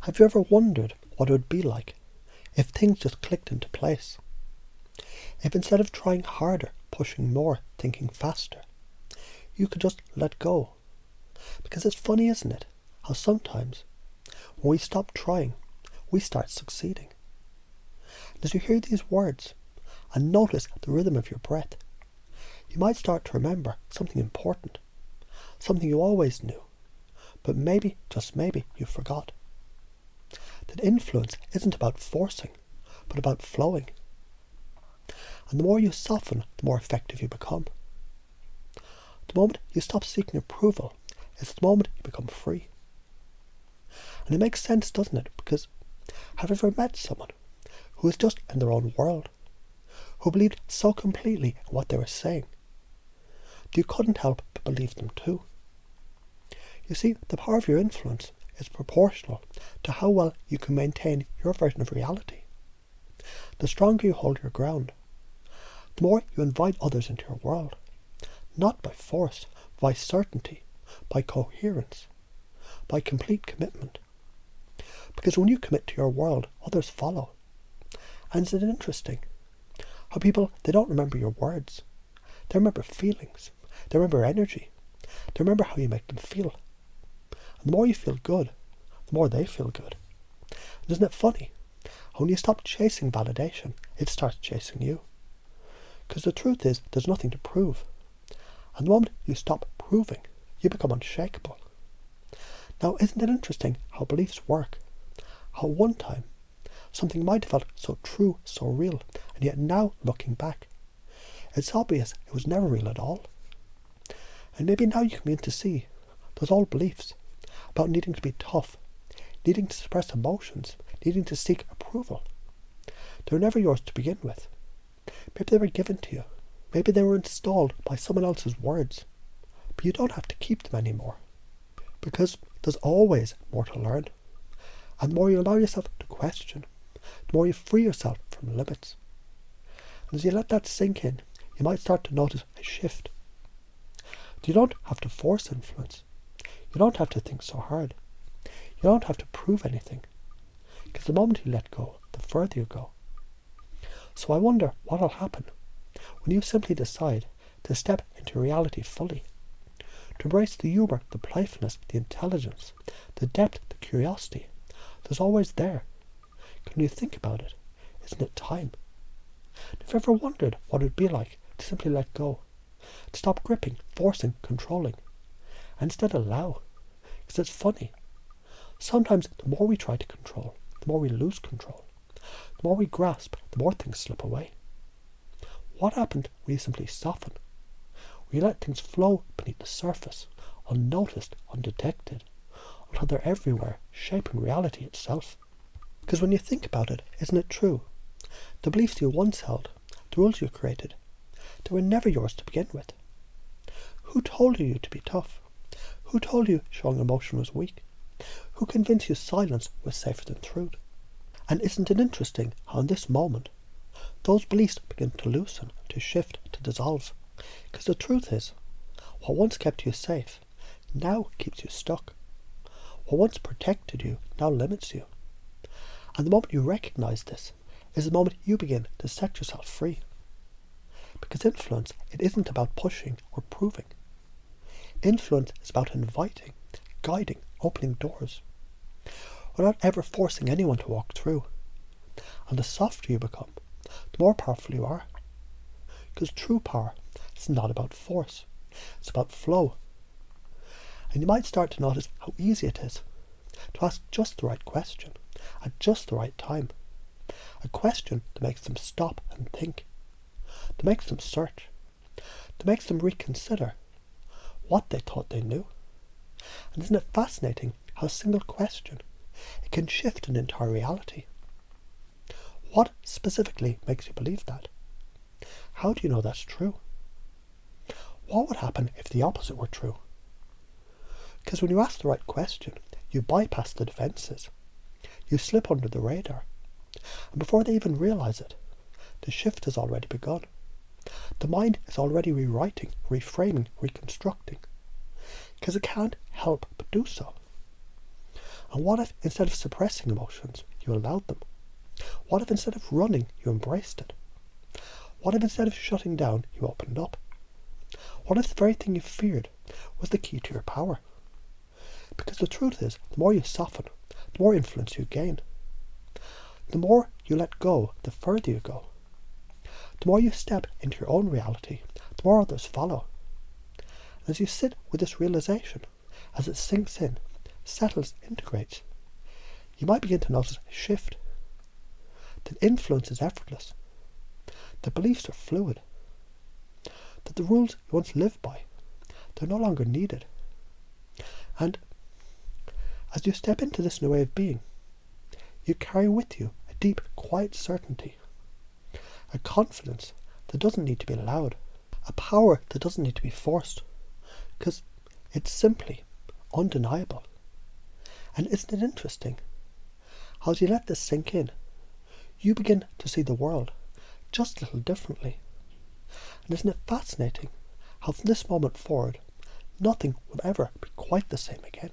Have you ever wondered what it would be like if things just clicked into place? If instead of trying harder, pushing more, thinking faster, you could just let go? Because it's funny, isn't it, how sometimes when we stop trying, we start succeeding. And as you hear these words and notice the rhythm of your breath, you might start to remember something important, something you always knew, but maybe, just maybe, you forgot. That influence isn't about forcing, but about flowing. And the more you soften, the more effective you become. The moment you stop seeking approval is the moment you become free. And it makes sense, doesn't it? Because have you ever met someone who was just in their own world, who believed so completely in what they were saying that you couldn't help but believe them too? You see, the power of your influence is proportional to how well you can maintain your version of reality. The stronger you hold your ground, the more you invite others into your world, not by force, by certainty, by coherence, by complete commitment. Because when you commit to your world, others follow. And isn't it interesting how people, they don't remember your words. They remember feelings. They remember energy. They remember how you make them feel. And the more you feel good, the more they feel good. And isn't it funny? When you stop chasing validation, it starts chasing you. Because the truth is, there's nothing to prove. And the moment you stop proving, you become unshakable. Now, isn't it interesting how beliefs work? How one time, something might have felt so true, so real, and yet now, looking back, it's obvious it was never real at all. And maybe now you can begin to see those old beliefs about needing to be tough, needing to suppress emotions, needing to seek approval. They were never yours to begin with. Maybe they were given to you. Maybe they were installed by someone else's words. But you don't have to keep them anymore. Because there's always more to learn. And the more you allow yourself to question, the more you free yourself from limits. And as you let that sink in, you might start to notice a shift. You don't have to force influence. You don't have to think so hard. You don't have to prove anything. Because the moment you let go, the further you go. So I wonder what will happen when you simply decide to step into reality fully, to embrace the humour, the playfulness, the intelligence, the depth, the curiosity. There's always there. When you think about it, isn't it time? Have you ever wondered what it would be like to simply let go, to stop gripping, forcing, controlling, and instead allow? Because it's funny. Sometimes the more we try to control, the more we lose control. The more we grasp, the more things slip away. What happened when you simply soften? When you let things flow beneath the surface, unnoticed, undetected, until they're everywhere, shaping reality itself? Because when you think about it, isn't it true? The beliefs you once held, the rules you created, they were never yours to begin with. Who told you to be tough? Who told you showing emotion was weak? Who convinced you silence was safer than truth? And isn't it interesting how in this moment, those beliefs begin to loosen, to shift, to dissolve? Because the truth is, what once kept you safe, now keeps you stuck. What once protected you, now limits you. And the moment you recognise this, is the moment you begin to set yourself free. Because influence, it isn't about pushing or proving. Influence is about inviting, guiding, opening doors. We're not ever forcing anyone to walk through. And the softer you become, the more powerful you are. Because true power is not about force. It's about flow. And you might start to notice how easy it is to ask just the right question at just the right time. A question that makes them stop and think, that makes them search, that makes them reconsider what they thought they knew. And isn't it fascinating how a single question, it can shift an entire reality? What specifically makes you believe that? How do you know that's true? What would happen if the opposite were true? Because when you ask the right question, you bypass the defences. You slip under the radar. And before they even realise it, the shift has already begun. The mind is already rewriting, reframing, reconstructing. Because it can't help but do so. And what if instead of suppressing emotions, you allowed them? What if instead of running, you embraced it? What if instead of shutting down, you opened up? What if the very thing you feared was the key to your power? Because the truth is, the more you soften, the more influence you gain. The more you let go, the further you go. The more you step into your own reality, the more others follow. And as you sit with this realization, as it sinks in, settles, integrates, you might begin to notice a shift. That influence is effortless. That beliefs are fluid. That the rules you once lived by, they're no longer needed. And as you step into this new way of being, you carry with you a deep, quiet certainty. A confidence that doesn't need to be allowed. A power that doesn't need to be forced. Because it's simply undeniable. And isn't it interesting? How as you let this sink in, you begin to see the world just a little differently. And isn't it fascinating how from this moment forward, nothing will ever be quite the same again?